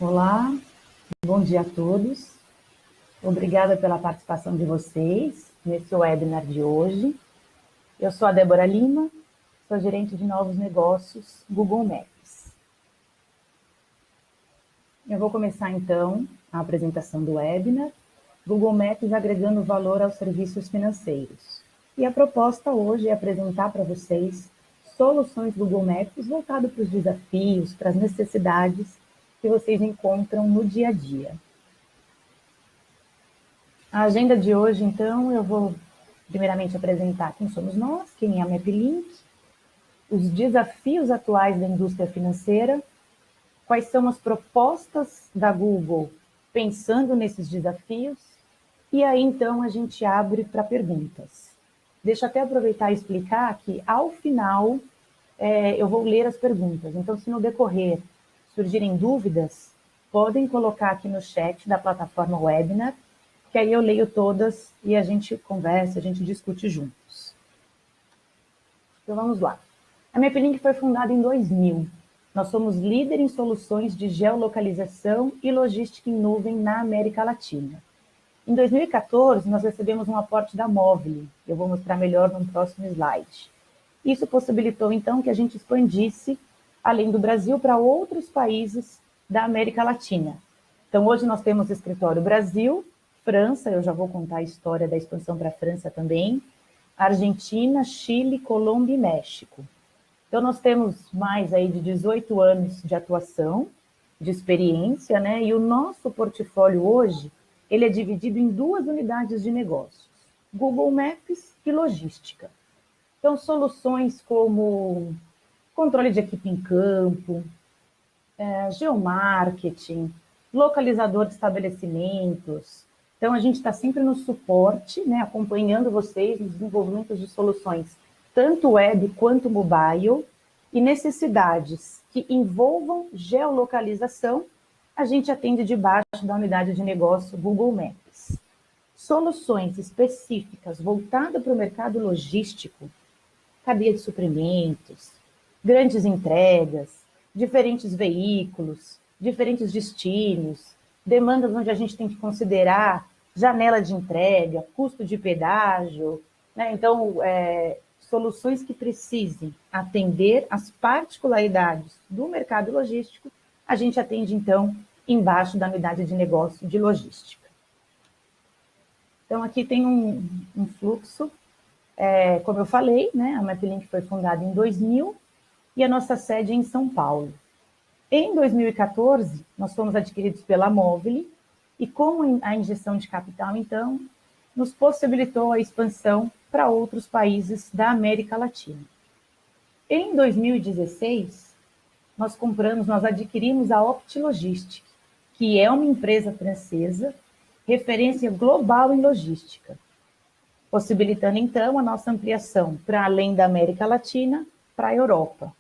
Olá, bom dia a todos. Obrigada pela participação de vocês nesse webinar de hoje. Eu sou a Débora Lima, sou gerente de novos negócios Google Maps. Eu vou começar então a apresentação do webinar, Google Maps agregando valor aos serviços financeiros. E a proposta hoje é apresentar para vocês soluções Google Maps voltadas para os desafios, para as necessidades que vocês encontram no dia a dia. A agenda de hoje, então, eu vou primeiramente apresentar quem somos nós, quem é a MapLink, os desafios atuais da indústria financeira, quais são as propostas da Google pensando nesses desafios, e aí, então, a gente abre para perguntas. Deixa eu até aproveitar e explicar que, ao final, eu vou ler as perguntas. Então, se no decorrer surgirem dúvidas, podem colocar aqui no chat da plataforma Webinar, que aí eu leio todas e a gente conversa, a gente discute juntos. Então, vamos lá. A MapLink foi fundada em 2000. Nós somos líder em soluções de geolocalização e logística em nuvem na América Latina. Em 2014, nós recebemos um aporte da Movile, eu vou mostrar melhor no próximo slide. Isso possibilitou, então, que a gente expandisse, além do Brasil, para outros países da América Latina. Então, hoje nós temos escritório Brasil, França, eu já vou contar a história da expansão para a França também, Argentina, Chile, Colômbia e México. Então, nós temos mais aí de 18 anos de atuação, de experiência, né? E o nosso portfólio hoje, ele é dividido em duas unidades de negócios, Google Maps e logística. Então, soluções como controle de equipe em campo, geomarketing, localizador de estabelecimentos. Então, a gente está sempre no suporte, né, acompanhando vocês no desenvolvimento de soluções, tanto web quanto mobile, e necessidades que envolvam geolocalização, a gente atende debaixo da unidade de negócio Google Maps. Soluções específicas voltadas para o mercado logístico, cadeia de suprimentos, grandes entregas, diferentes veículos, diferentes destinos, demandas onde a gente tem que considerar janela de entrega, custo de pedágio, né? Então, soluções que precisem atender às particularidades do mercado logístico, a gente atende, então, embaixo da unidade de negócio de logística. Então, aqui tem um fluxo. Como eu falei, né, a MapLink foi fundada em 2000 e a nossa sede é em São Paulo. Em 2014, nós fomos adquiridos pela Movile e com a injeção de capital, então, nos possibilitou a expansão para outros países da América Latina. Em 2016, nós adquirimos a Optilogistic, que é uma empresa francesa, referência global em logística, possibilitando, então, a nossa ampliação para além da América Latina, para a Europa,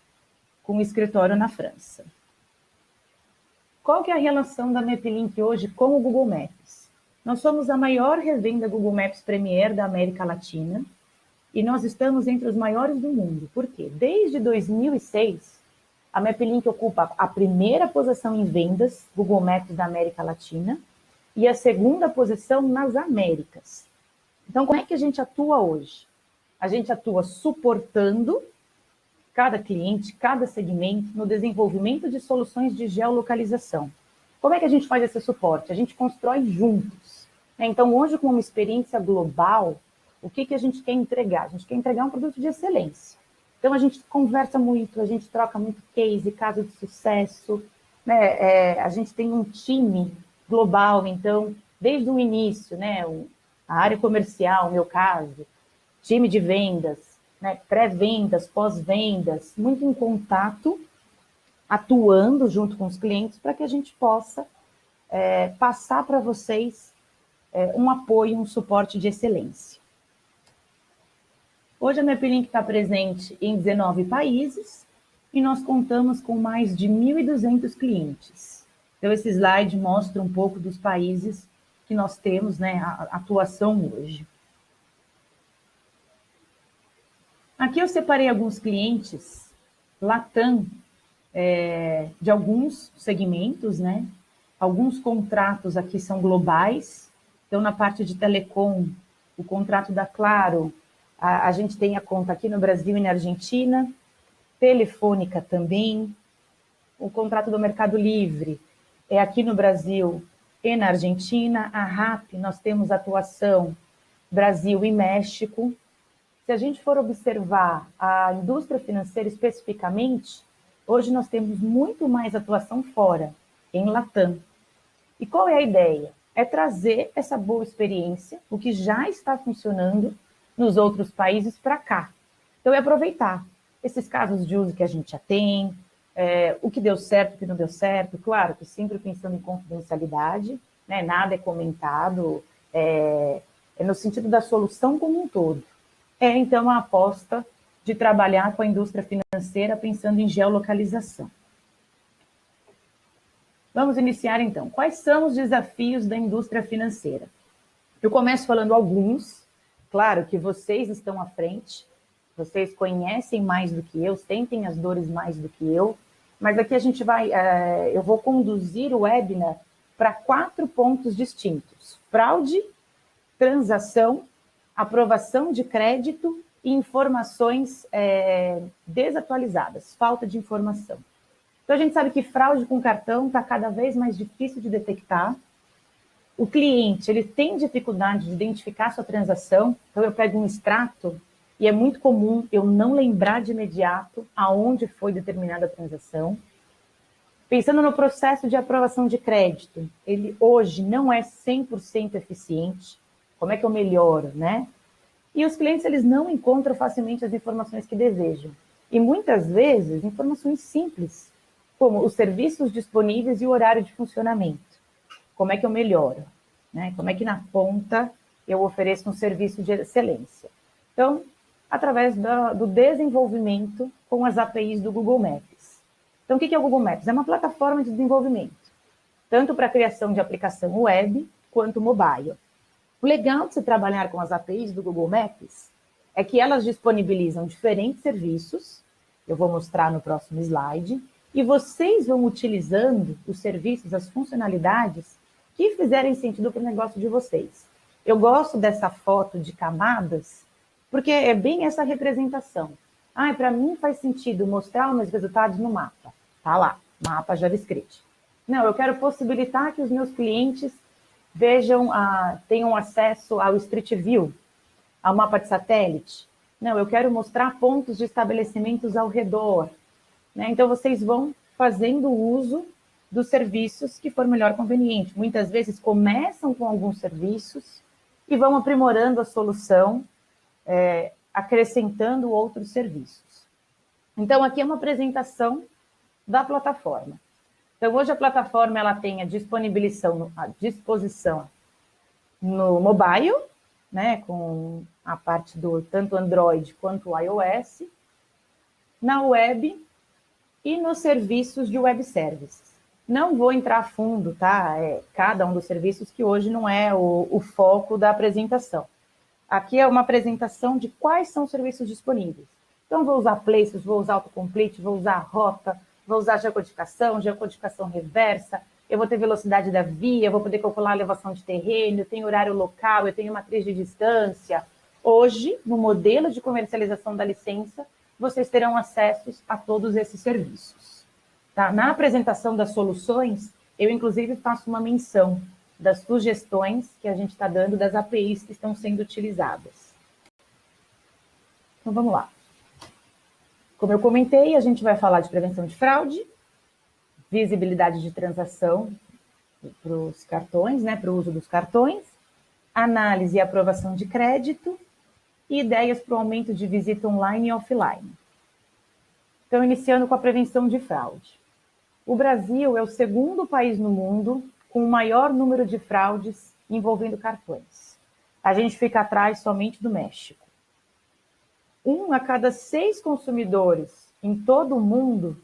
com um escritório na França. Qual que é a relação da MapLink hoje com o Google Maps? Nós somos a maior revenda Google Maps Premier da América Latina e nós estamos entre os maiores do mundo. Por quê? Desde 2006, a MapLink ocupa a primeira posição em vendas Google Maps da América Latina e a segunda posição nas Américas. Então, como é que a gente atua hoje? A gente atua suportando cada cliente, cada segmento, no desenvolvimento de soluções de geolocalização. Como é que a gente faz esse suporte? A gente constrói juntos. Então, hoje, com uma experiência global, o que a gente quer entregar? A gente quer entregar um produto de excelência. Então, a gente conversa muito, a gente troca muito case, caso de sucesso, né? A gente tem um time global, então, desde o início, né? A área comercial, no meu caso, time de vendas, né? Pré-vendas, pós-vendas, muito em contato, atuando junto com os clientes para que a gente possa passar para vocês um apoio, um suporte de excelência. Hoje a MapLink está presente em 19 países e nós contamos com mais de 1.200 clientes. Então, esse slide mostra um pouco dos países que nós temos, né, a atuação hoje. Aqui eu separei alguns clientes Latam, de alguns segmentos, né? Alguns contratos aqui são globais. Então, na parte de telecom, o contrato da Claro, a gente tem a conta aqui no Brasil e na Argentina, Telefônica também, o contrato do Mercado Livre é aqui no Brasil e na Argentina, a RAP, nós temos atuação Brasil e México. Se a gente for observar a indústria financeira especificamente, hoje nós temos muito mais atuação fora, em Latam. E qual é a ideia? É trazer essa boa experiência, o que já está funcionando nos outros países para cá. Então, é aproveitar esses casos de uso que a gente já tem, o que deu certo, o que não deu certo, claro que sempre pensando em confidencialidade, né? Nada é comentado, é no sentido da solução como um todo. É, então, a aposta de trabalhar com a indústria financeira pensando em geolocalização. Vamos iniciar, então. Quais são os desafios da indústria financeira? Eu começo falando alguns. Claro que vocês estão à frente, vocês conhecem mais do que eu, sentem as dores mais do que eu, mas aqui a gente vai, eu vou conduzir o webinar para 4 pontos distintos: fraude, transação, aprovação de crédito e informações desatualizadas, falta de informação. Então, a gente sabe que fraude com cartão está cada vez mais difícil de detectar. O cliente, ele tem dificuldade de identificar sua transação. Então, eu pego um extrato e é muito comum eu não lembrar de imediato aonde foi determinada a transação. Pensando no processo de aprovação de crédito, ele hoje não é 100% eficiente. Como é que eu melhoro, né? E os clientes, eles não encontram facilmente as informações que desejam. E muitas vezes, informações simples, como os serviços disponíveis e o horário de funcionamento. Como é que eu melhoro? Né? Como é que na ponta eu ofereço um serviço de excelência? Então, através do desenvolvimento com as APIs do Google Maps. Então, o que é o Google Maps? É uma plataforma de desenvolvimento, tanto para a criação de aplicação web quanto mobile. O legal de se trabalhar com as APIs do Google Maps é que elas disponibilizam diferentes serviços, eu vou mostrar no próximo slide, e vocês vão utilizando os serviços, as funcionalidades que fizerem sentido para o negócio de vocês. Eu gosto dessa foto de camadas, porque é bem essa representação. Para mim faz sentido mostrar os meus resultados no mapa. Tá lá, mapa JavaScript. Não, eu quero possibilitar que os meus clientes vejam, tenham acesso ao Street View, ao mapa de satélite. Não, eu quero mostrar pontos de estabelecimentos ao redor. Né? Então, vocês vão fazendo uso dos serviços que for melhor conveniente. Muitas vezes começam com alguns serviços e vão aprimorando a solução, acrescentando outros serviços. Então, aqui é uma apresentação da plataforma. Então, hoje a plataforma ela tem a disposição no mobile, né, com a parte do tanto Android quanto iOS, na web e nos serviços de web services. Não vou entrar a fundo, tá? Cada um dos serviços que hoje não é o foco da apresentação. Aqui é uma apresentação de quais são os serviços disponíveis. Então, vou usar Places, vou usar Autocomplete, vou usar Rota, vou usar geocodificação reversa, eu vou ter velocidade da via, eu vou poder calcular a elevação de terreno, eu tenho horário local, eu tenho matriz de distância. Hoje, no modelo de comercialização da licença, vocês terão acesso a todos esses serviços. Tá? Na apresentação das soluções, eu inclusive faço uma menção das sugestões que a gente está dando das APIs que estão sendo utilizadas. Então, vamos lá. Como eu comentei, a gente vai falar de prevenção de fraude, visibilidade de transação para os cartões, né, para o uso dos cartões, análise e aprovação de crédito e ideias para o aumento de visita online e offline. Então, iniciando com a prevenção de fraude. O Brasil é o segundo país no mundo com o maior número de fraudes envolvendo cartões. A gente fica atrás somente do México. 1 a cada 6 consumidores em todo o mundo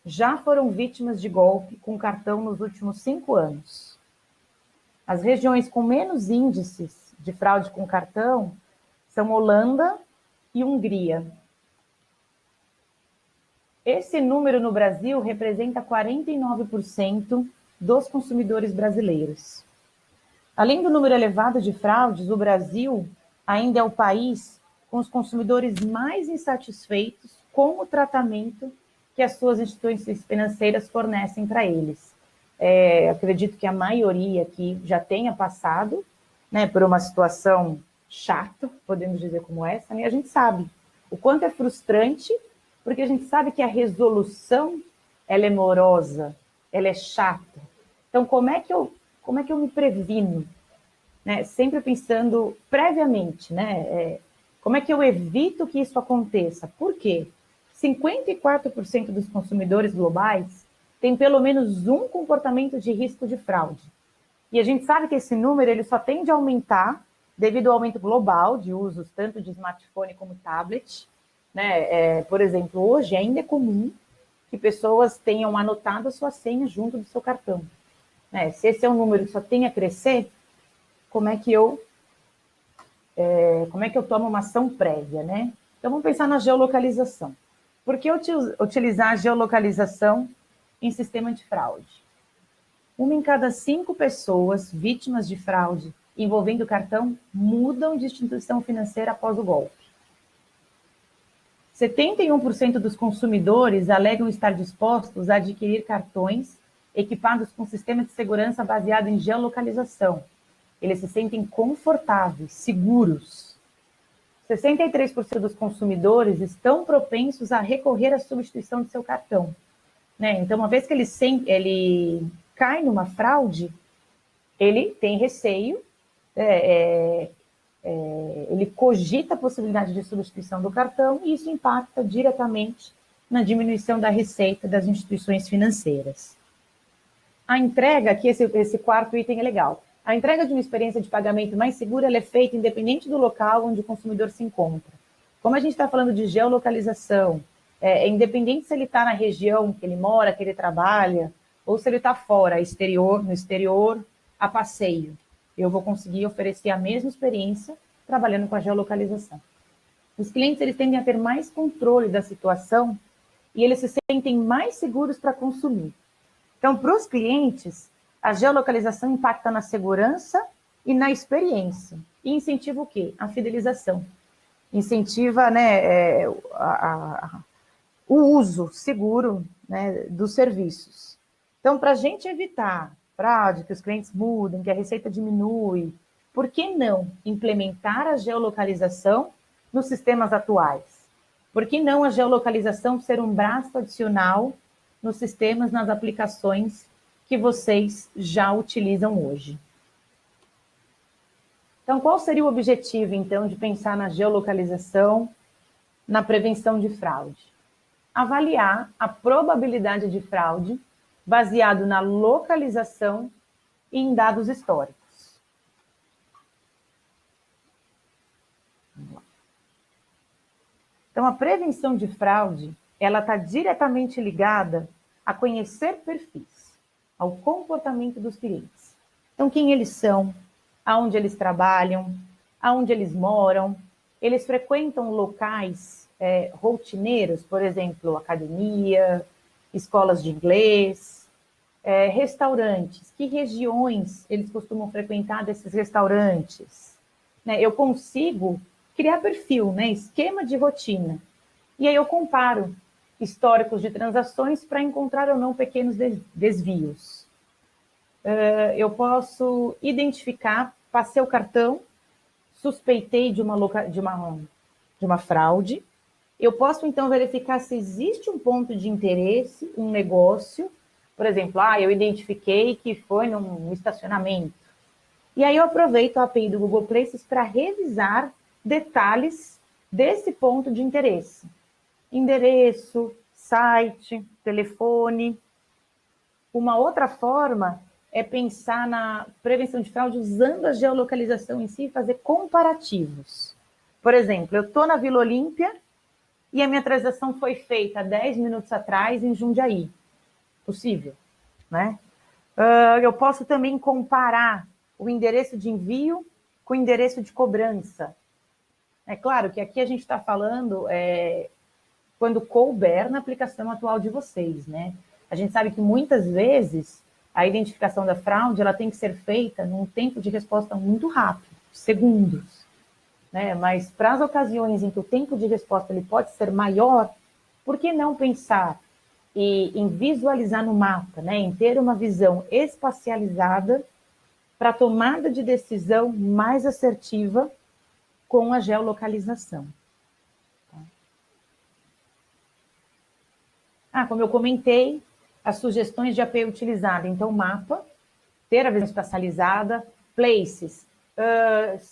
já foram vítimas de golpe com cartão nos últimos 5 anos. As regiões com menos índices de fraude com cartão são Holanda e Hungria. Esse número no Brasil representa 49% dos consumidores brasileiros. Além do número elevado de fraudes, o Brasil ainda é o país com os consumidores mais insatisfeitos com o tratamento que as suas instituições financeiras fornecem para eles. Acredito que a maioria aqui já tenha passado, né, por uma situação chata, podemos dizer como essa, né? A gente sabe o quanto é frustrante, porque a gente sabe que a resolução ela é morosa, ela é chata. Então, como é que eu me previno? Né? Sempre pensando previamente, né? Como é que eu evito que isso aconteça? Por quê? 54% dos consumidores globais têm pelo menos um comportamento de risco de fraude. E a gente sabe que esse número ele só tende a aumentar devido ao aumento global de usos tanto de smartphone como tablet. Né? Por exemplo, hoje ainda é comum que pessoas tenham anotado a sua senha junto do seu cartão. Né? Se esse é um número que só tem a crescer, como é que eu tomo uma ação prévia, né? Então, vamos pensar na geolocalização. Por que utilizar a geolocalização em sistema de fraude? 1 em cada 5 pessoas vítimas de fraude envolvendo cartão mudam de instituição financeira após o golpe. 71% dos consumidores alegam estar dispostos a adquirir cartões equipados com sistema de segurança baseado em geolocalização. Eles se sentem confortáveis, seguros. 63% dos consumidores estão propensos a recorrer à substituição de seu cartão. Né? Então, uma vez que ele cai numa fraude, ele tem receio, ele cogita a possibilidade de substituição do cartão e isso impacta diretamente na diminuição da receita das instituições financeiras. A entrega, aqui esse quarto item é legal. A entrega de uma experiência de pagamento mais segura ela é feita independente do local onde o consumidor se encontra. Como a gente está falando de geolocalização, independente se ele está na região que ele mora, que ele trabalha, ou se ele está fora, no exterior, a passeio. Eu vou conseguir oferecer a mesma experiência trabalhando com a geolocalização. Os clientes eles tendem a ter mais controle da situação e eles se sentem mais seguros para consumir. Então, para os clientes, a geolocalização impacta na segurança e na experiência. E incentiva o quê? A fidelização. Incentiva, né, o uso seguro, né, dos serviços. Então, para a gente evitar fraude, que os clientes mudem, que a receita diminui, por que não implementar a geolocalização nos sistemas atuais? Por que não a geolocalização ser um braço adicional nos sistemas, nas aplicações que vocês já utilizam hoje? Então, qual seria o objetivo, então, de pensar na geolocalização na prevenção de fraude? Avaliar a probabilidade de fraude baseado na localização e em dados históricos. Então, a prevenção de fraude, ela está diretamente ligada a conhecer perfis, ao comportamento dos clientes. Então, quem eles são, aonde eles trabalham, aonde eles moram, eles frequentam locais rotineiros, por exemplo, academia, escolas de inglês, restaurantes. Que regiões eles costumam frequentar desses restaurantes? Né? Eu consigo criar perfil, né? Esquema de rotina. E aí eu comparo históricos de transações para encontrar ou não pequenos desvios. Eu posso identificar, passei o cartão, suspeitei de uma fraude. Eu posso, então, verificar se existe um ponto de interesse, um negócio. Por exemplo, eu identifiquei que foi num estacionamento. E aí eu aproveito a API do Google Places para revisar detalhes desse ponto de interesse. Endereço, site, telefone. Uma outra forma é pensar na prevenção de fraude usando a geolocalização em si e fazer comparativos. Por exemplo, eu estou na Vila Olímpia e a minha transação foi feita 10 minutos atrás em Jundiaí. Possível, né? Eu posso também comparar o endereço de envio com o endereço de cobrança. É claro que aqui a gente está falando quando couber na aplicação atual de vocês, né? A gente sabe que muitas vezes a identificação da fraude, ela tem que ser feita num tempo de resposta muito rápido, segundos, né? Mas para as ocasiões em que o tempo de resposta ele pode ser maior, por que não pensar em visualizar no mapa, né? Em ter uma visão espacializada para tomada de decisão mais assertiva com a geolocalização. Como eu comentei, as sugestões de API utilizada. Então, mapa, ter a visão espacializada, places.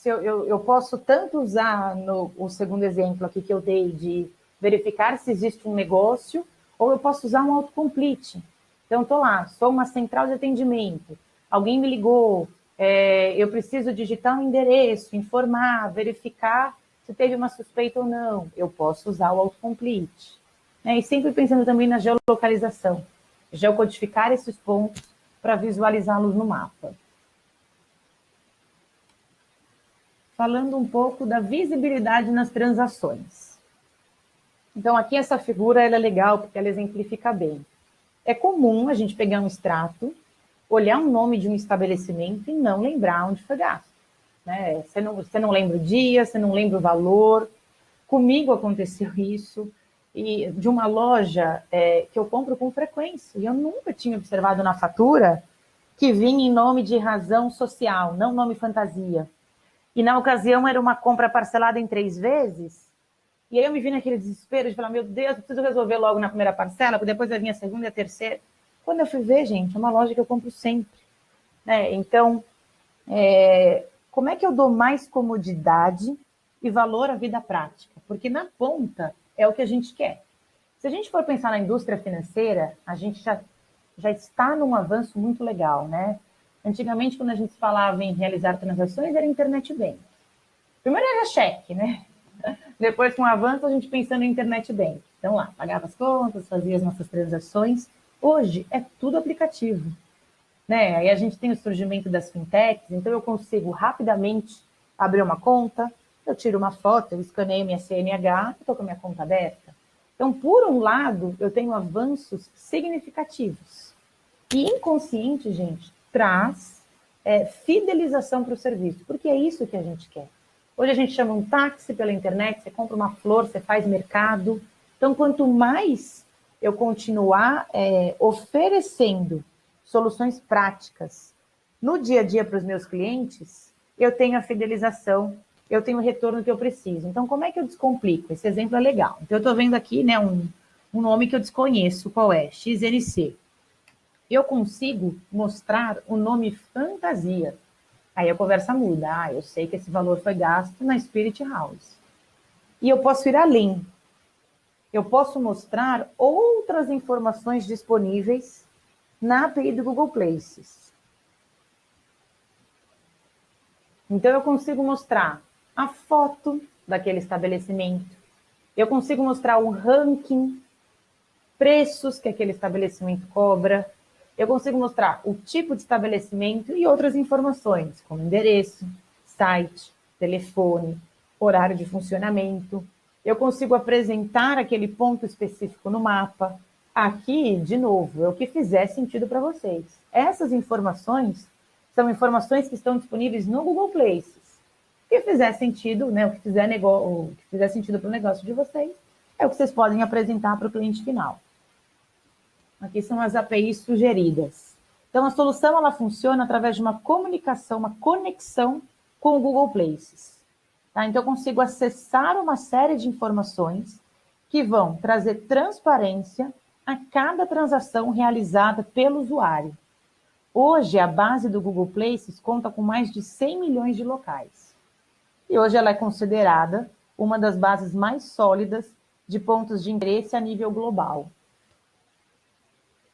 Eu posso tanto usar o segundo exemplo aqui que eu dei de verificar se existe um negócio, ou eu posso usar um autocomplete. Então, estou lá, sou uma central de atendimento, alguém me ligou, eu preciso digitar um endereço, informar, verificar se teve uma suspeita ou não. Eu posso usar o autocomplete. E sempre pensando também na geolocalização, geocodificar esses pontos para visualizá-los no mapa. Falando um pouco da visibilidade nas transações. Então, aqui essa figura ela é legal porque ela exemplifica bem. É comum a gente pegar um extrato, olhar um nome de um estabelecimento e não lembrar onde foi gasto. Né? Você não lembra o dia, você não lembra o valor. Comigo aconteceu isso. E de uma loja que eu compro com frequência. E eu nunca tinha observado na fatura que vinha em nome de razão social, não nome fantasia. E na ocasião era uma compra parcelada em 3 vezes. E aí eu me vi naquele desespero de falar, meu Deus, eu preciso resolver logo na primeira parcela, porque depois vai vir a segunda e a terceira. Quando eu fui ver, gente, é uma loja que eu compro sempre. Né? Então, como é que eu dou mais comodidade e valor à vida prática? Porque na ponta é o que a gente quer. Se a gente for pensar na indústria financeira, a gente já está num avanço muito legal, né? Antigamente, quando a gente falava em realizar transações, era internet bank. Primeiro era cheque, né? Depois, com o avanço, a gente pensando em internet bank. Então, lá, pagava as contas, fazia as nossas transações. Hoje, é tudo aplicativo. Né? Aí a gente tem o surgimento das fintechs, então eu consigo rapidamente abrir uma conta, eu tiro uma foto, eu escaneio minha CNH e estou com a minha conta aberta. Então, por um lado, eu tenho avanços significativos. E inconsciente, gente, traz fidelização para o serviço, porque é isso que a gente quer. Hoje a gente chama um táxi pela internet, você compra uma flor, você faz mercado. Então, quanto mais eu continuar oferecendo soluções práticas no dia a dia para os meus clientes, eu tenho a fidelização, eu tenho o retorno que eu preciso. Então, como é que eu descomplico? Esse exemplo é legal. Então, eu estou vendo aqui né, um nome que eu desconheço, qual é? XNC. Eu consigo mostrar o nome fantasia. Aí a conversa muda. Eu sei que esse valor foi gasto na Spirit House. E eu posso ir além. Eu posso mostrar outras informações disponíveis na API do Google Places. Então, eu consigo mostrar a foto daquele estabelecimento. Eu consigo mostrar o ranking, preços que aquele estabelecimento cobra. Eu consigo mostrar o tipo de estabelecimento e outras informações, como endereço, site, telefone, horário de funcionamento. Eu consigo apresentar aquele ponto específico no mapa. Aqui, de novo, é o que fizer sentido para vocês. Essas informações são informações que estão disponíveis no Google Places. O que fizer sentido, né, o que fizer sentido para o negócio de vocês, é o que vocês podem apresentar para o cliente final. Aqui são as APIs sugeridas. Então, a solução ela funciona através de uma comunicação, uma conexão com o Google Places. Tá? Então, eu consigo acessar uma série de informações que vão trazer transparência a cada transação realizada pelo usuário. Hoje, a base do Google Places conta com mais de 100 milhões de locais. E hoje ela é considerada uma das bases mais sólidas de pontos de interesse a nível global.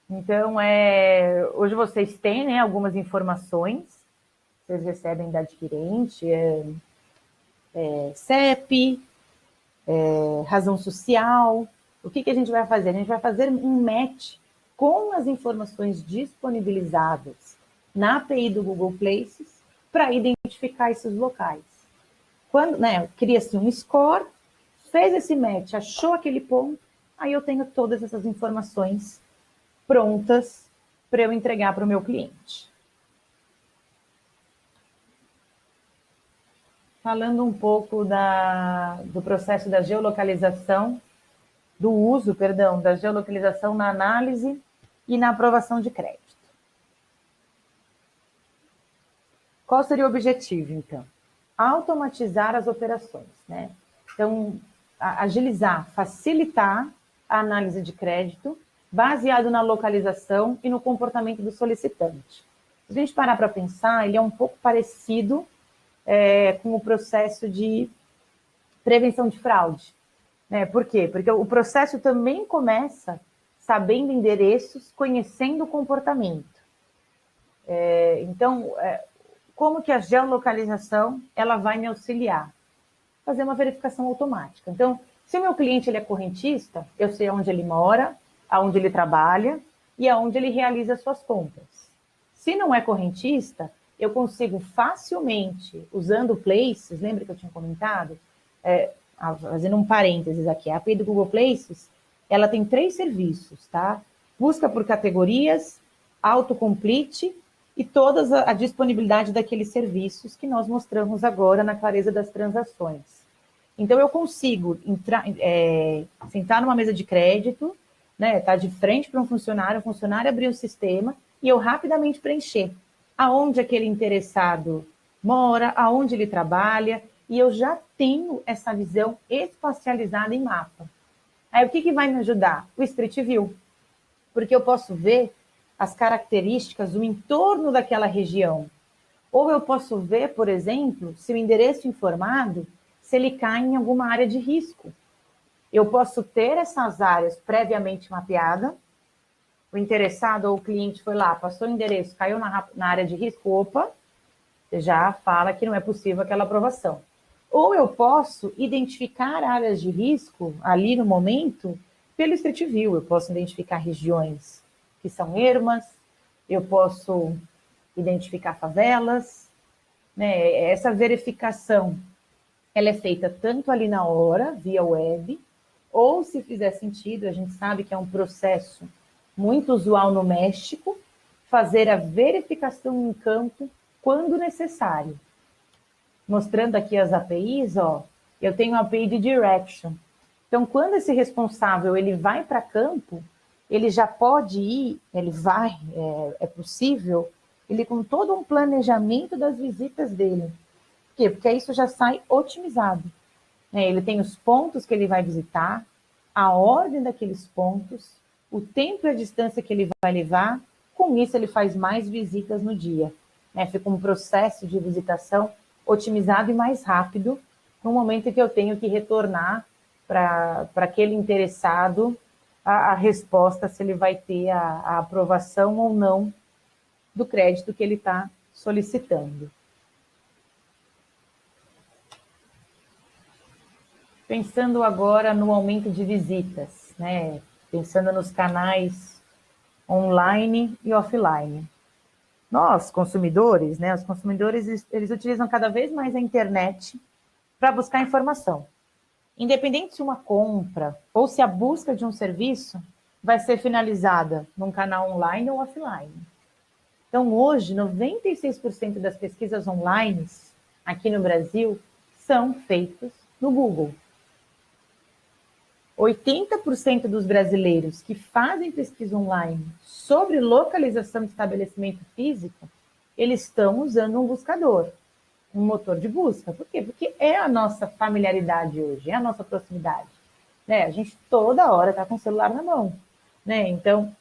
Então, hoje vocês têm né, algumas informações, vocês recebem da adquirente, CEP, razão social. O que a gente vai fazer? A gente vai fazer um match com as informações disponibilizadas na API do Google Places para identificar esses locais. Quando cria-se um score, fez esse match, achou aquele ponto, aí eu tenho todas essas informações prontas para eu entregar para o meu cliente. Falando um pouco do processo da geolocalização, do uso, perdão, da geolocalização na análise e na aprovação de crédito. Qual seria o objetivo, então? Automatizar as operações, né? Então, agilizar, facilitar a análise de crédito, baseado na localização e no comportamento do solicitante. Se a gente parar para pensar, ele é um pouco parecido com o processo de prevenção de fraude. Né? Por quê? Porque o processo também começa sabendo endereços, conhecendo o comportamento. Então, como que a geolocalização ela vai me auxiliar? Fazer uma verificação automática. Então, se o meu cliente ele é correntista, eu sei onde ele mora, aonde ele trabalha e aonde ele realiza suas compras. Se não é correntista, eu consigo facilmente, usando Places, lembra que eu tinha comentado? Fazendo um parênteses aqui, a API do Google Places, ela tem 3 serviços, tá? Busca por categorias, autocomplete e toda a disponibilidade daqueles serviços que nós mostramos agora na clareza das transações. Então, eu consigo sentar numa mesa de crédito, né, tá de frente para um funcionário, o funcionário abrir o sistema e eu rapidamente preencher aonde aquele interessado mora, aonde ele trabalha, e eu já tenho essa visão espacializada em mapa. Aí, o que vai me ajudar? O Street View, porque eu posso ver as características do entorno daquela região. Ou eu posso ver, por exemplo, se o endereço informado, se ele cai em alguma área de risco. Eu posso ter essas áreas previamente mapeadas, o interessado ou o cliente foi lá, passou o endereço, caiu na área de risco, opa, você já fala que não é possível aquela aprovação. Ou eu posso identificar áreas de risco ali no momento pelo Street View. Eu posso identificar regiões que são ermas, eu posso identificar favelas, né? Essa verificação, ela é feita tanto ali na hora, via web, ou se fizer sentido, a gente sabe que é um processo muito usual no México, fazer a verificação em campo quando necessário. Mostrando aqui as APIs, ó, eu tenho a API de Direction. Então, quando esse responsável ele vai para campo, ele já pode ir, ele vai, é possível, ele com todo um planejamento das visitas dele. Por quê? Porque isso já sai otimizado. Ele tem os pontos que ele vai visitar, a ordem daqueles pontos, o tempo e a distância que ele vai levar, com isso ele faz mais visitas no dia. Fica um processo de visitação otimizado e mais rápido, no momento em que eu tenho que retornar para aquele interessado a resposta se ele vai ter a aprovação ou não do crédito que ele está solicitando. Pensando agora no aumento de visitas, né? Pensando nos canais online e offline. Nós, consumidores, né? Os consumidores, eles utilizam cada vez mais a internet para buscar informação. Independente se uma compra ou se a busca de um serviço vai ser finalizada num canal online ou offline. Então, hoje, 96% das pesquisas online aqui no Brasil são feitas no Google. 80% dos brasileiros que fazem pesquisa online sobre localização de estabelecimento físico, eles estão usando um buscador, um motor de busca. Por quê? Porque é a nossa familiaridade hoje, é a nossa proximidade. A gente toda hora está com o celular na mão. Então,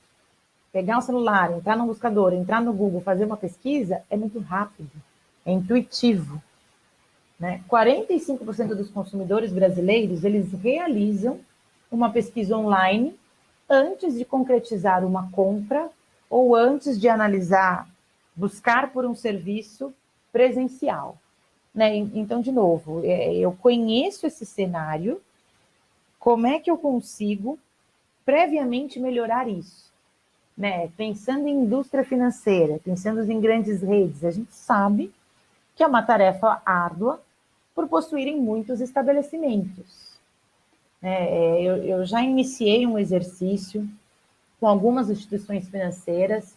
pegar um celular, entrar no buscador, entrar no Google, fazer uma pesquisa, é muito rápido, é intuitivo. 45% dos consumidores brasileiros, eles realizam uma pesquisa online antes de concretizar uma compra ou antes de analisar, buscar por um serviço presencial. Então, de novo, eu conheço esse cenário, como é que eu consigo previamente melhorar isso? Pensando em indústria financeira, pensando em grandes redes, a gente sabe que é uma tarefa árdua por possuírem muitos estabelecimentos. Eu já iniciei um exercício com algumas instituições financeiras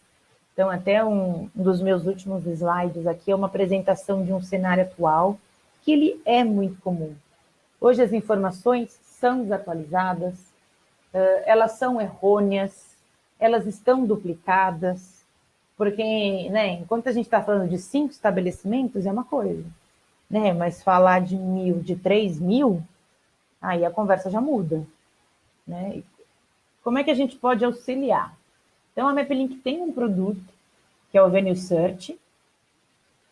Então, até um dos meus últimos slides aqui é uma apresentação de um cenário atual, que ele é muito comum. Hoje as informações são desatualizadas, elas são errôneas, elas estão duplicadas, porque, né, enquanto a gente está falando de 5 estabelecimentos é uma coisa, né, mas falar de 1.000, de 3.000, aí a conversa já muda, né? Como é que a gente pode auxiliar? Então, a MapLink tem um produto, que é o Venue Search,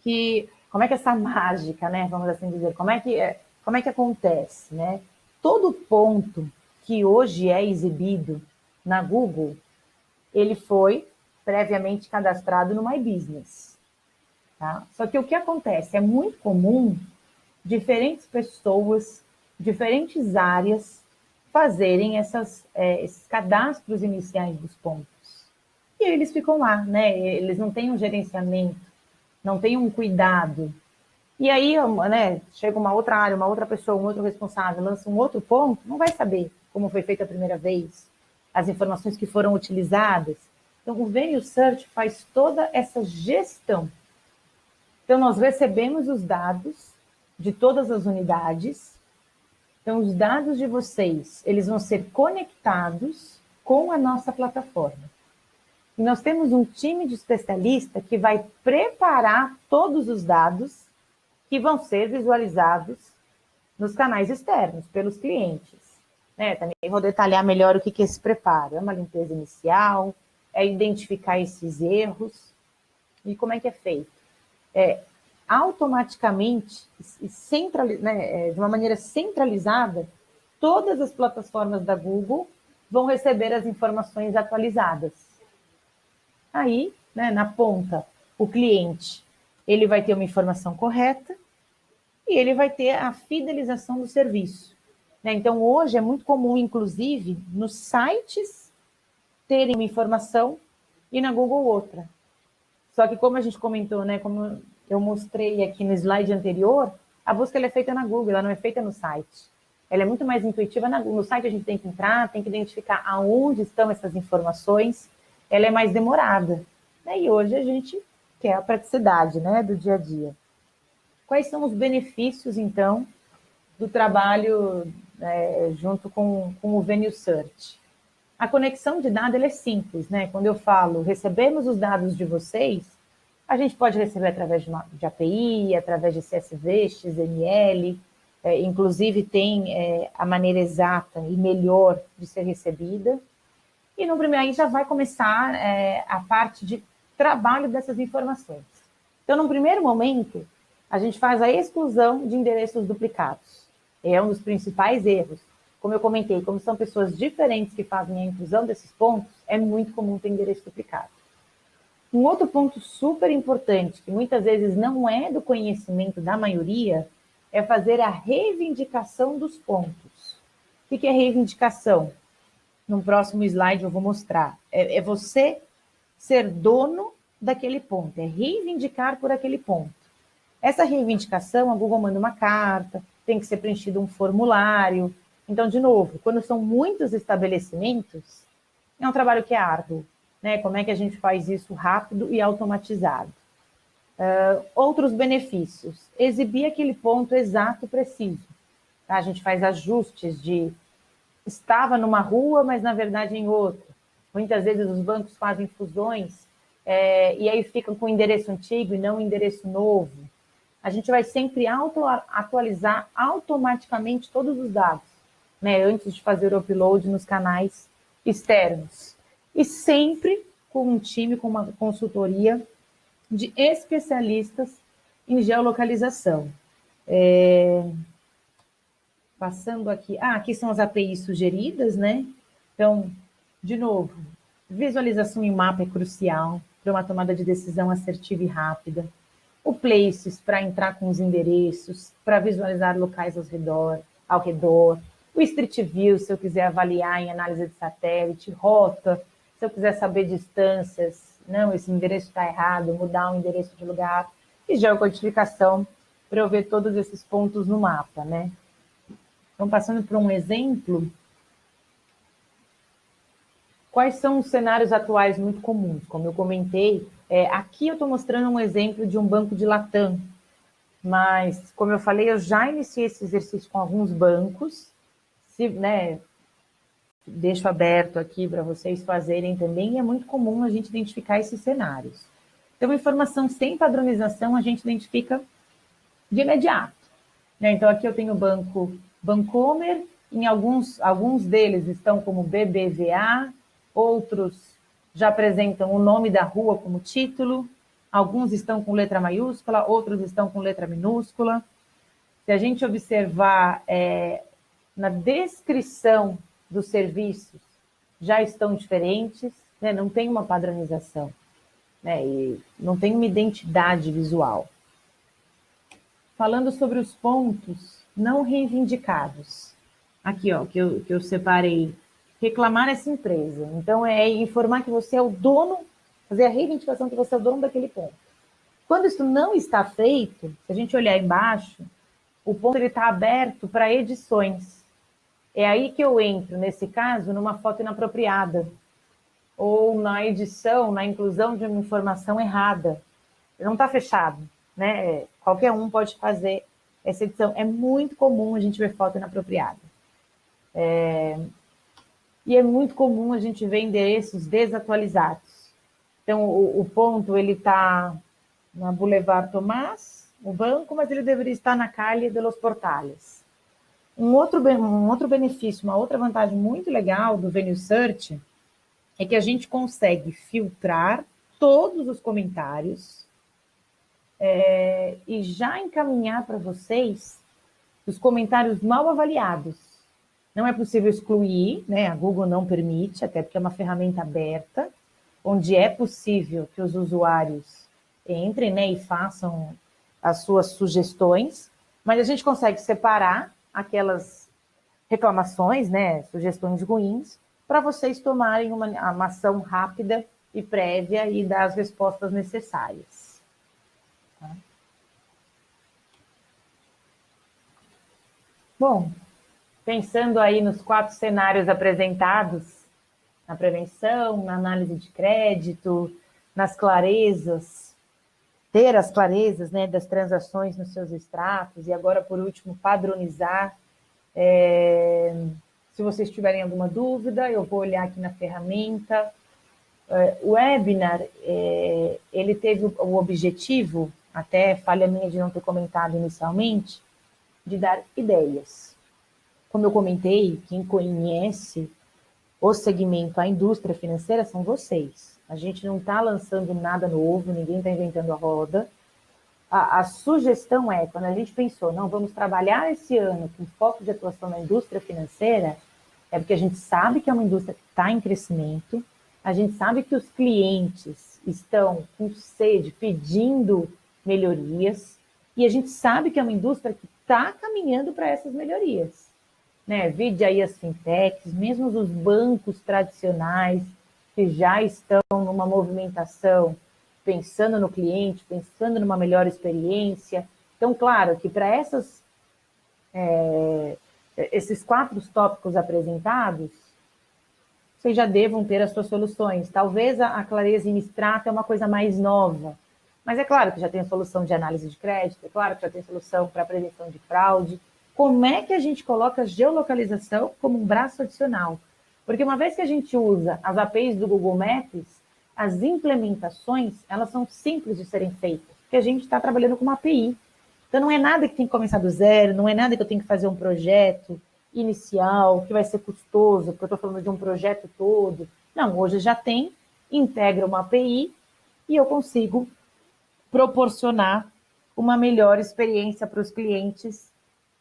que, como é que essa mágica, né, vamos assim dizer, como é que acontece, né? Todo ponto que hoje é exibido na Google, ele foi previamente cadastrado no My Business. Tá? Só que o que acontece? É muito comum diferentes pessoas, diferentes áreas, fazerem esses cadastros iniciais dos pontos. E eles ficam lá, né? Eles não têm um gerenciamento, não têm um cuidado. E aí, né, chega uma outra área, uma outra pessoa, um outro responsável, lança um outro ponto, não vai saber como foi feito a primeira vez, as informações que foram utilizadas. Então, o Venue Search faz toda essa gestão. Então, nós recebemos os dados de todas as unidades. Então, os dados de vocês, eles vão ser conectados com a nossa plataforma. E nós temos um time de especialista que vai preparar todos os dados que vão ser visualizados nos canais externos, pelos clientes. Né? Também vou detalhar melhor o que é esse preparo. É uma limpeza inicial, é identificar esses erros e como é que é feito. Automaticamente, de uma maneira centralizada, todas as plataformas da Google vão receber as informações atualizadas. Aí, né, na ponta, o cliente ele vai ter uma informação correta e ele vai ter a fidelização do serviço. Né? Então, hoje é muito comum, inclusive, nos sites terem uma informação e na Google outra. Só que como a gente comentou, né, como eu mostrei aqui no slide anterior, a busca ela é feita na Google, ela não é feita no site. Ela é muito mais intuitiva na Google. No site a gente tem que entrar, tem que identificar aonde estão essas informações, ela é mais demorada. Né? E hoje a gente quer a praticidade, né, do dia a dia. Quais são os benefícios, então, do trabalho junto com o Venue Search? A conexão de dados ela é simples, né? Quando eu falo, recebemos os dados de vocês, a gente pode receber através de API, através de CSV, XML, inclusive tem a maneira exata e melhor de ser recebida. E no primeiro aí já vai começar a parte de trabalho dessas informações. Então, no primeiro momento, a gente faz a exclusão de endereços duplicados. É um dos principais erros. Como eu comentei, como são pessoas diferentes que fazem a inclusão desses pontos, é muito comum ter endereço duplicado. Um outro ponto super importante, que muitas vezes não é do conhecimento da maioria, é fazer a reivindicação dos pontos. O que é reivindicação? No próximo slide eu vou mostrar. É você ser dono daquele ponto, é reivindicar por aquele ponto. Essa reivindicação, a Google manda uma carta, tem que ser preenchido um formulário. Então, de novo, quando são muitos estabelecimentos, é um trabalho que é árduo. Né? Como é que a gente faz isso rápido e automatizado? Outros benefícios. Exibir aquele ponto exato e preciso. Tá? A gente faz ajustes de estava numa rua, mas na verdade em outra. Muitas vezes os bancos fazem fusões e aí ficam com o endereço antigo e não o endereço novo. A gente vai sempre atualizar automaticamente todos os dados, né, antes de fazer o upload nos canais externos. E sempre com um time, com uma consultoria de especialistas em geolocalização. Passando aqui, aqui são as APIs sugeridas, né? Então, de novo, visualização em mapa é crucial para uma tomada de decisão assertiva e rápida. O Places para entrar com os endereços, para visualizar locais ao redor. O Street View, se eu quiser avaliar em análise de satélite. Rota, se eu quiser saber distâncias. Não, esse endereço está errado, mudar o endereço de lugar. E geocodificação, para eu ver todos esses pontos no mapa, né? Então, passando por um exemplo, Quais são os cenários atuais muito comuns? Como eu comentei, aqui eu estou mostrando um exemplo de um banco de Latam, mas, como eu falei, eu já iniciei esse exercício com alguns bancos, né, deixo aberto aqui para vocês fazerem também, e é muito comum a gente identificar esses cenários. Então, informação sem padronização a gente identifica de imediato. Né? Então, aqui eu tenho o banco Bancomer, em alguns deles estão como BBVA, outros já apresentam o nome da rua como título, alguns estão com letra maiúscula, outros estão com letra minúscula. Se a gente observar na descrição dos serviços, já estão diferentes, né? Não tem uma padronização, né? E não tem uma identidade visual. Falando sobre os pontos não reivindicados. Aqui, ó, que eu separei. Reclamar essa empresa. Então, é informar que você é o dono, fazer a reivindicação que você é o dono daquele ponto. Quando isso não está feito, se a gente olhar embaixo, o ponto está aberto para edições. É aí que eu entro, nesse caso, numa foto inapropriada. Ou na edição, na inclusão de uma informação errada. Não está fechado, né? Qualquer um pode fazer essa edição. É muito comum a gente ver foto inapropriada. E é muito comum a gente ver endereços desatualizados. Então, o ponto, ele está na Boulevard Tomás, o banco, mas ele deveria estar na Calle de los Portales. Um outro benefício, uma outra vantagem muito legal do Venue Search é que a gente consegue filtrar todos os comentários e já encaminhar para vocês os comentários mal avaliados. Não é possível excluir, né? A Google não permite, até porque é uma ferramenta aberta, onde é possível que os usuários entrem, né, e façam as suas sugestões, mas a gente consegue separar aquelas reclamações, né, sugestões ruins, para vocês tomarem uma ação rápida e prévia e dar as respostas necessárias. Tá? Bom, pensando aí nos 4 cenários apresentados, na prevenção, na análise de crédito, nas clarezas, ter as clarezas, né, das transações nos seus extratos, e agora, por último, padronizar. Se vocês tiverem alguma dúvida, eu vou olhar aqui na ferramenta. O webinar, ele teve o objetivo, até falha minha de não ter comentado inicialmente, de dar ideias. Como eu comentei, quem conhece o segmento, a indústria financeira, são vocês. A gente não está lançando nada novo, ninguém está inventando a roda. A sugestão é, quando a gente pensou, não, vamos trabalhar esse ano com foco de atuação na indústria financeira, é porque a gente sabe que é uma indústria que está em crescimento, a gente sabe que os clientes estão com sede, pedindo melhorias, e a gente sabe que é uma indústria que está caminhando para essas melhorias. Né? Vide aí as fintechs, mesmo os bancos tradicionais, que já estão numa movimentação pensando no cliente, pensando numa melhor experiência. Então, claro que para esses 4 tópicos apresentados, vocês já devam ter as suas soluções. Talvez a clareza em extrato é uma coisa mais nova, mas é claro que já tem solução de análise de crédito, é claro que já tem solução para prevenção de fraude. Como é que a gente coloca a geolocalização como um braço adicional? Porque uma vez que a gente usa as APIs do Google Maps, as implementações, elas são simples de serem feitas, porque a gente está trabalhando com uma API. Então, não é nada que tem que começar do zero, não é nada que eu tenho que fazer um projeto inicial, que vai ser custoso, porque eu estou falando de um projeto todo. Não, hoje já tem, integra uma API e eu consigo proporcionar uma melhor experiência para os clientes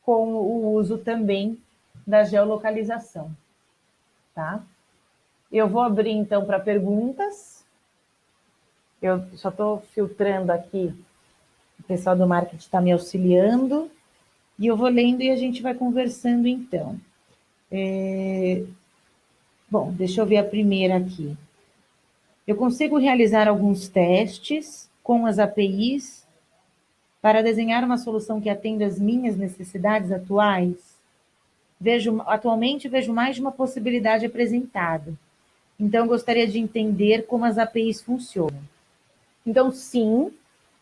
com o uso também da geolocalização. Tá? Eu vou abrir, então, para perguntas. Eu só estou filtrando aqui, o pessoal do marketing está me auxiliando, e eu vou lendo e a gente vai conversando, então. Bom, deixa eu ver a primeira aqui. Eu consigo realizar alguns testes com as APIs para desenhar uma solução que atenda às minhas necessidades atuais? Atualmente vejo mais de uma possibilidade apresentada. Então, eu gostaria de entender como as APIs funcionam. Então, sim,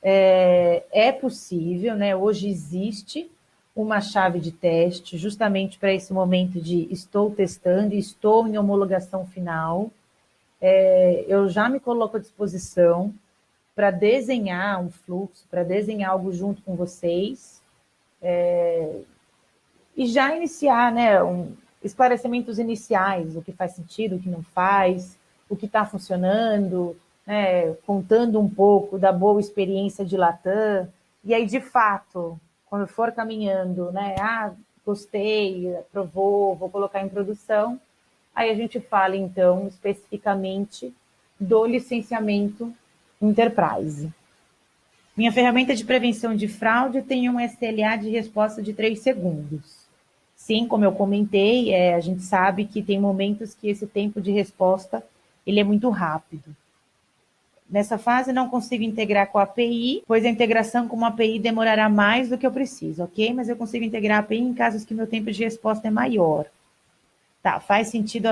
é possível, né? Hoje existe uma chave de teste justamente para esse momento de estou testando, estou em homologação final. Eu já me coloco à disposição para desenhar um fluxo, para desenhar algo junto com vocês, e já iniciar, né, esclarecimentos iniciais, o que faz sentido, o que não faz, o que está funcionando, né, contando um pouco da boa experiência de Latam, e aí, de fato, quando for caminhando, né, gostei, aprovou, vou colocar em produção, aí a gente fala, então, especificamente do licenciamento Enterprise. Minha ferramenta de prevenção de fraude tem um SLA de resposta de 3 segundos. Sim, como eu comentei, a gente sabe que tem momentos que esse tempo de resposta ele é muito rápido. Nessa fase, não consigo integrar com a API, pois a integração com uma API demorará mais do que eu preciso, ok? Mas eu consigo integrar a API em casos que meu tempo de resposta é maior. Tá, faz sentido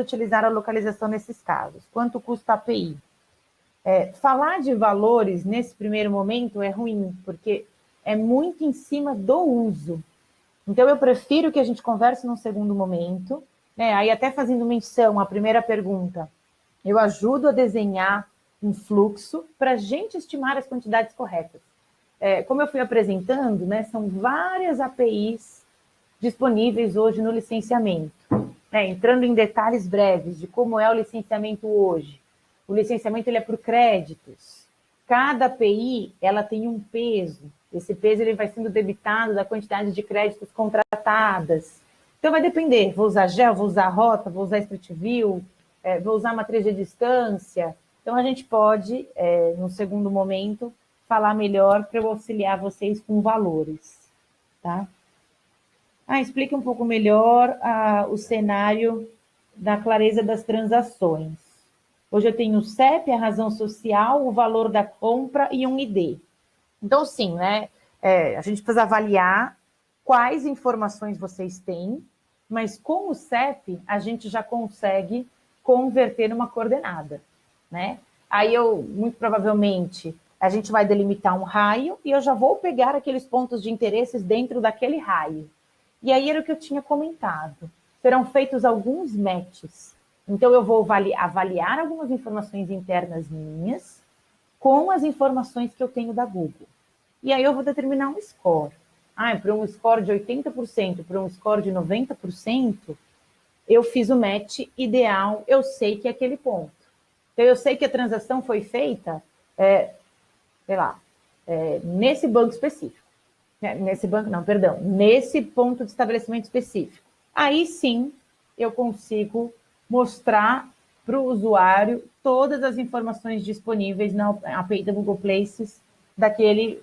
utilizar a localização nesses casos. Quanto custa a API? Falar de valores nesse primeiro momento é ruim, porque é muito em cima do uso. Então, eu prefiro que a gente converse num segundo momento, né? Aí até fazendo menção à primeira pergunta, eu ajudo a desenhar um fluxo para a gente estimar as quantidades corretas. Como eu fui apresentando, né, são várias APIs disponíveis hoje no licenciamento. Entrando em detalhes breves de como é o licenciamento hoje. O licenciamento ele é por créditos. Cada API ela tem um peso. Esse peso ele vai sendo debitado da quantidade de créditos contratadas. Então vai depender. Vou usar GEL, vou usar rota, vou usar Street View, vou usar matriz de distância. Então a gente pode, no segundo momento, falar melhor para eu auxiliar vocês com valores. Tá? Explique um pouco melhor o cenário da clareza das transações. Hoje eu tenho o CEP, a razão social, o valor da compra e um ID. Então, sim, né? A gente precisa avaliar quais informações vocês têm, mas com o CEP a gente já consegue converter numa coordenada, né? Aí muito provavelmente, a gente vai delimitar um raio e eu já vou pegar aqueles pontos de interesses dentro daquele raio. E aí era o que eu tinha comentado. Serão feitos alguns matches. Então, eu vou avaliar algumas informações internas minhas com as informações que eu tenho da Google. E aí eu vou determinar um score. Para um score de 80%, para um score de 90%, eu fiz o match ideal, eu sei que é aquele ponto. Então, eu sei que a transação foi feita, nesse banco específico. Nesse ponto de estabelecimento específico. Aí sim, eu consigo mostrar para o usuário todas as informações disponíveis na API da Google Places daquele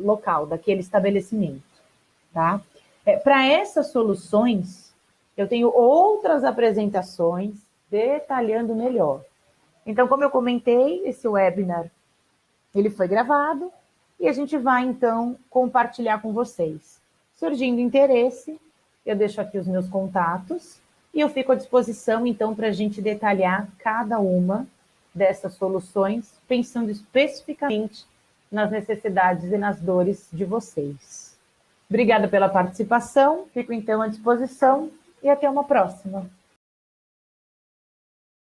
local, daquele estabelecimento. Tá? Para essas soluções, eu tenho outras apresentações detalhando melhor. Então, como eu comentei, esse webinar ele foi gravado, e a gente vai, então, compartilhar com vocês. Surgindo interesse, eu deixo aqui os meus contatos e eu fico à disposição, então, para a gente detalhar cada uma dessas soluções, pensando especificamente nas necessidades e nas dores de vocês. Obrigada pela participação, fico, então, à disposição e até uma próxima.